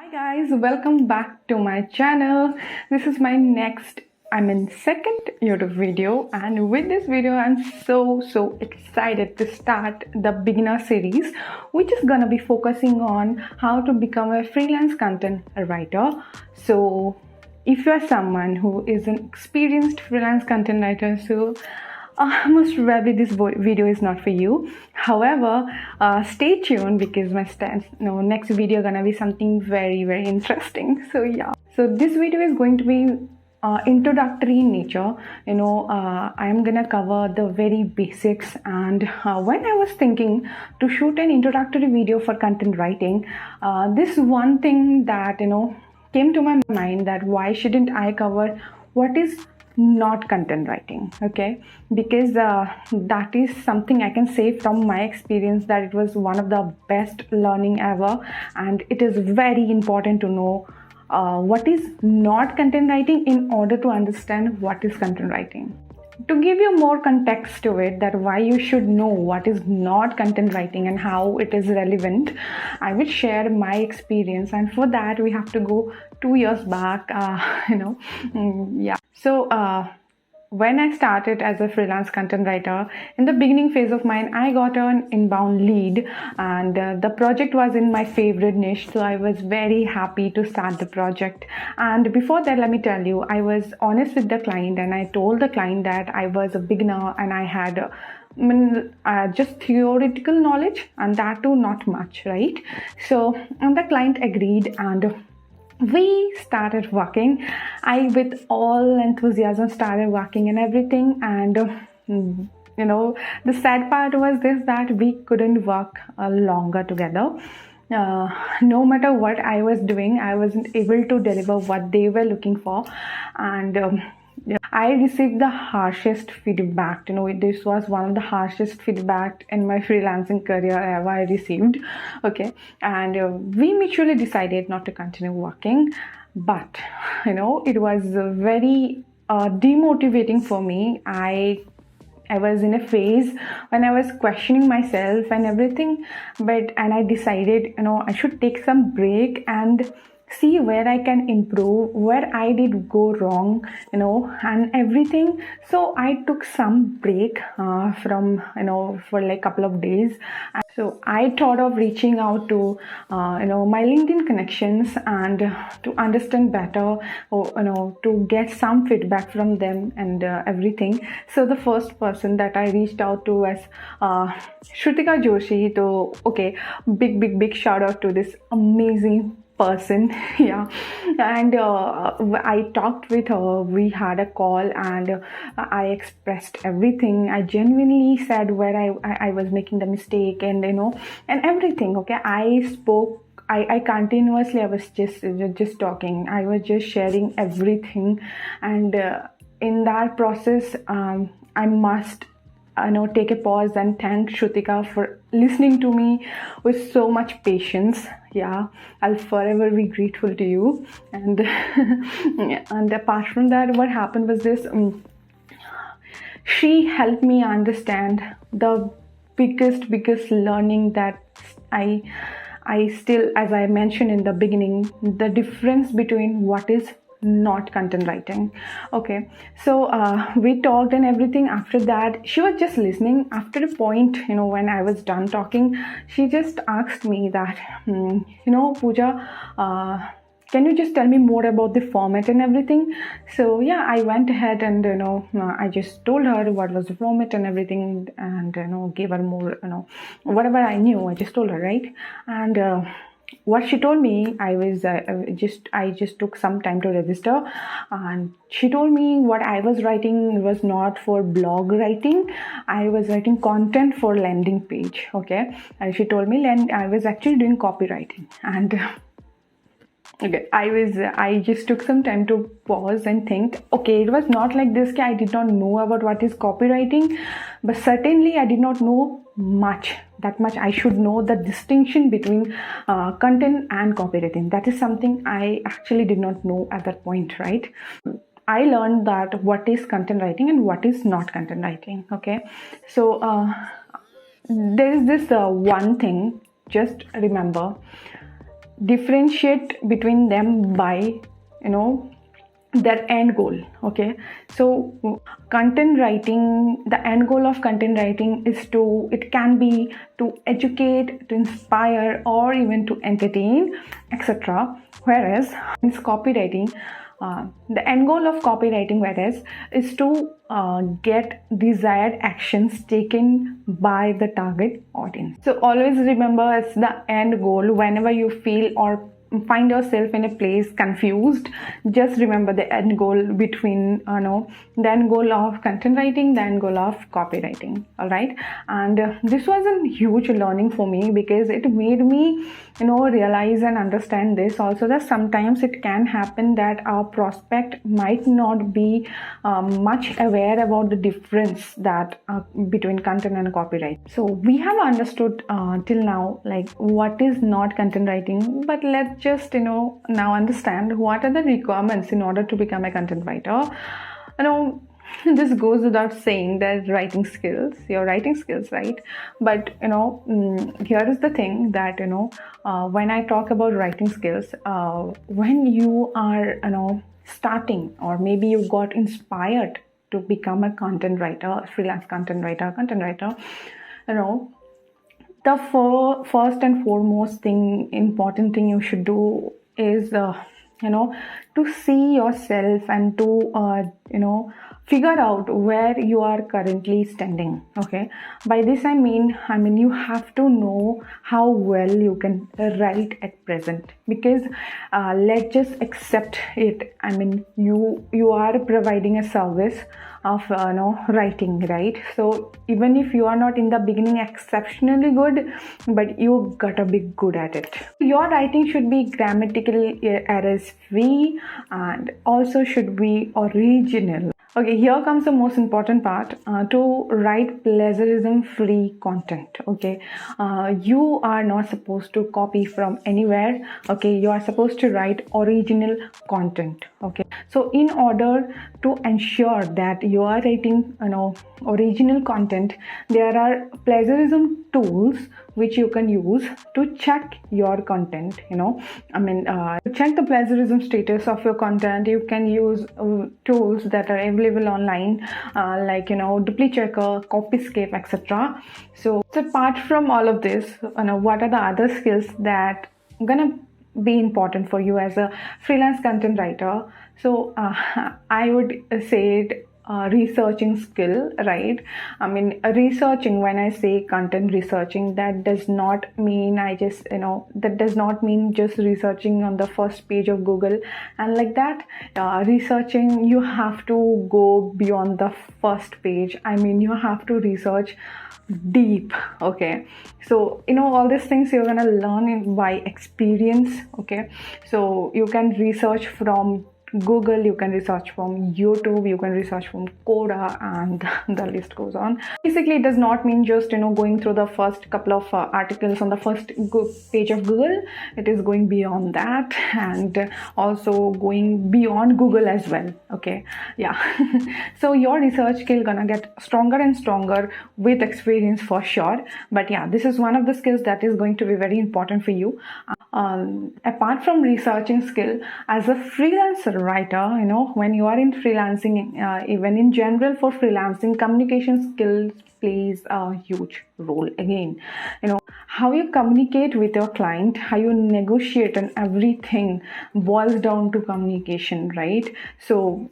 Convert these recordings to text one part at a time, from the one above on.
Hi guys, welcome back to my channel. This is my second YouTube video, and with this video I'm so excited to start the beginner series, which is gonna be focusing on how to become a freelance content writer. So if you are someone who is an experienced freelance content writer, most probably this video is not for you. However, stay tuned because my next video gonna be something very interesting. So this video is going to be introductory in nature. I am gonna cover the very basics, and when I was thinking to shoot an introductory video for content writing, this one thing that came to my mind, that why shouldn't I cover what is not content writing, okay? Because that is something I can say from my experience, that it was one of the best learning ever, and it is very important to know what is not content writing in order to understand what is content writing. To give you more context to it, that why you should know what is not content writing and how it is relevant, I will share my experience, and for that we have to go 2 years back. When I started as a freelance content writer, in the beginning phase of mine, I got an inbound lead, and the project was in my favorite niche, so I was very happy to start the project. And before that, let me tell you, I was honest with the client, and I told the client that I was a beginner and I had just theoretical knowledge, and that too not much, right? And the client agreed, and we started working. I, with all enthusiasm, started working and everything. And the sad part was this, that we couldn't work longer together. No matter what I was doing, I wasn't able to deliver what they were looking for, and I received the harshest feedback. This was one of the harshest feedback in my freelancing career ever I received. Okay, and we mutually decided not to continue working. But it was very demotivating for me. I was in a phase when I was questioning myself and everything, and I decided I should take some break and see where I can improve, where I did go wrong, and everything. So I took some break for like a couple of days. So I thought of reaching out to my LinkedIn connections, and to understand better, to get some feedback from them and everything. So the first person that I reached out to was Shrutika Joshi. So okay, big shout out to this amazing person. Yeah, and I talked with her. We had a call, and I expressed everything. I genuinely said where I was making the mistake, and and everything. Okay, I spoke. I continuously, I was just talking. I was just sharing everything, and in that process, I must take a pause and thank Shrutika for listening to me with so much patience. Yeah, I'll forever be grateful to you. And and apart from that, what happened was this: she helped me understand the biggest learning that I still, as I mentioned in the beginning, the difference between what is not content writing. Okay, so we talked and everything. After that, she was just listening. After a point, when I was done talking, she just asked me that, Pooja, can you just tell me more about the format and everything? So yeah, I went ahead and I just told her what was the format and everything, and gave her more, whatever I knew, I just told her, right? And what she told me, I just took some time to register, and she told me what I was writing was not for blog writing. I was writing content for landing page. Okay, and she told me I was actually doing copywriting, and okay, I just took some time to pause and think. Okay, it was not like this. I did not know about what is copywriting, but certainly I did not know that much. I should know the distinction between content and copywriting. That is something I actually did not know at that point, right? I learned that what is content writing and what is not content writing. Okay, so there is this one thing. Just remember, differentiate between them by, their end goal. Okay, so content writing, the end goal of content writing is it can be to educate, to inspire, or even to entertain, etc. Whereas in copywriting, the end goal of copywriting, is to get desired actions taken by the target audience. So always remember, it's the end goal. Whenever you feel or find yourself in a place confused, just remember the end goal between the end goal of content writing, the end goal of copywriting. All right, and this was a huge learning for me, because it made me realize and understand this also, that sometimes it can happen that our prospect might not be much aware about the difference that between content and copyright. So we have understood till now like what is not content writing, but let's just now understand what are the requirements in order to become a content writer. This goes without saying that your writing skills, right? But here is the thing that when I talk about writing skills, when you are starting, or maybe you got inspired to become a content writer, freelance content writer, the first and foremost important thing you should do is to see yourself and to figure out where you are currently standing. Okay, by this I mean you have to know how well you can write at present, because let's just accept it. You are providing a service of writing, right? So even if you are not in the beginning exceptionally good, but you gotta be good at it. Your writing should be grammatical errors free, and also should be original. Okay, here comes the most important part, to write plagiarism-free content. Okay, you are not supposed to copy from anywhere. Okay, you are supposed to write original content. Okay, so in order to ensure that you are writing original content, there are plagiarism tools which you can use to check your content. To check the plagiarism status of your content, you can use tools that are available online, like DupliChecker, Copyscape, etc. So apart from all of this, what are the other skills that are gonna be important for you as a freelance content writer? So I would say it researching skill, right? Researching, when I say content researching, that does not mean just researching on the first page of Google and like that. Researching, you have to go beyond the first page. You have to research deep. Okay, so all these things you're gonna learn by experience. Okay, so you can research from Google, you can research from YouTube, you can research from Quora, and the list goes on. Basically, it does not mean just going through the first couple of articles on the first page of Google. It is going beyond that, and also going beyond Google as well. Okay, yeah. So your research skill gonna get stronger and stronger with experience for sure. But yeah, this is one of the skills that is going to be very important for you. Apart from researching skill, as a freelancer writer, when you are in freelancing, even in general for freelancing, communication skills plays a huge role. Again, how you communicate with your client, how you negotiate, and everything boils down to communication, right? So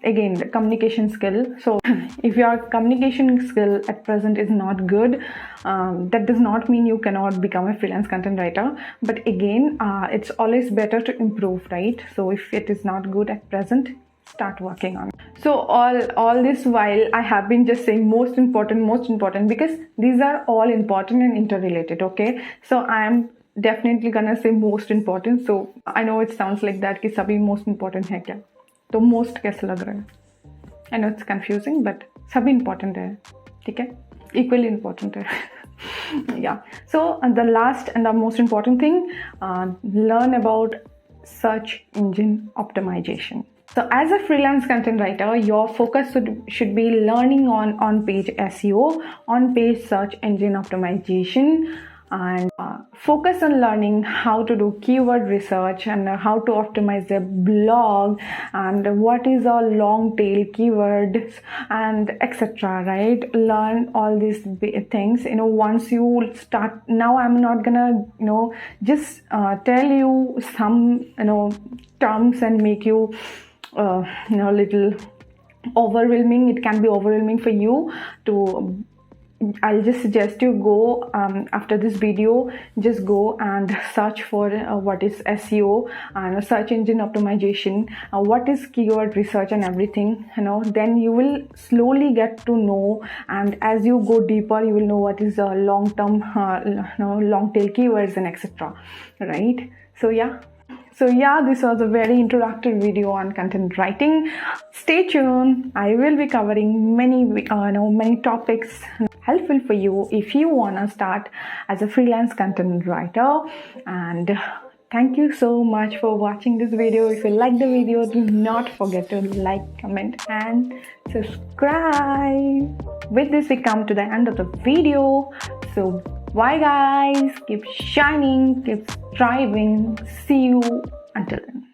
again, the communication skill. So if your communication skill at present is not good, that does not mean you cannot become a freelance content writer. But again, it's always better to improve, right? So if it is not good at present, start working on it. So all this while I have been just saying most important, because these are all important and interrelated. Okay, so I am definitely gonna say most important. So I know it sounds like that कि सभी most important है क्या, तो most कैसे लग रहा है? I know it's confusing, but सभी important है, ठीक है? Equally important है. Yeah. So the last and the most important thing, learn about search engine optimization. So as a freelance content writer, your focus should be learning on-page SEO, on-page search engine optimization, and focus on learning how to do keyword research and how to optimize their blog and what is a long tail keywords and etc. Right? Learn all these things. Once you start. Now I'm not gonna just tell you some terms and make you little overwhelming. It can be overwhelming for you to. I'll just suggest you go after this video, just go and search for what is SEO and search engine optimization, what is keyword research and everything. Then you will slowly get to know, and as you go deeper you will know what is long term long tail keywords and etc. Right? So yeah, this was a very introductory video on content writing. Stay tuned. I will be covering many topics helpful for you if you wanna start as a freelance content writer. And thank you so much for watching this video. If you like the video, do not forget to like, comment, and subscribe. With this, we come to the end of the video. So bye guys, keep shining, keep striving. See you until then.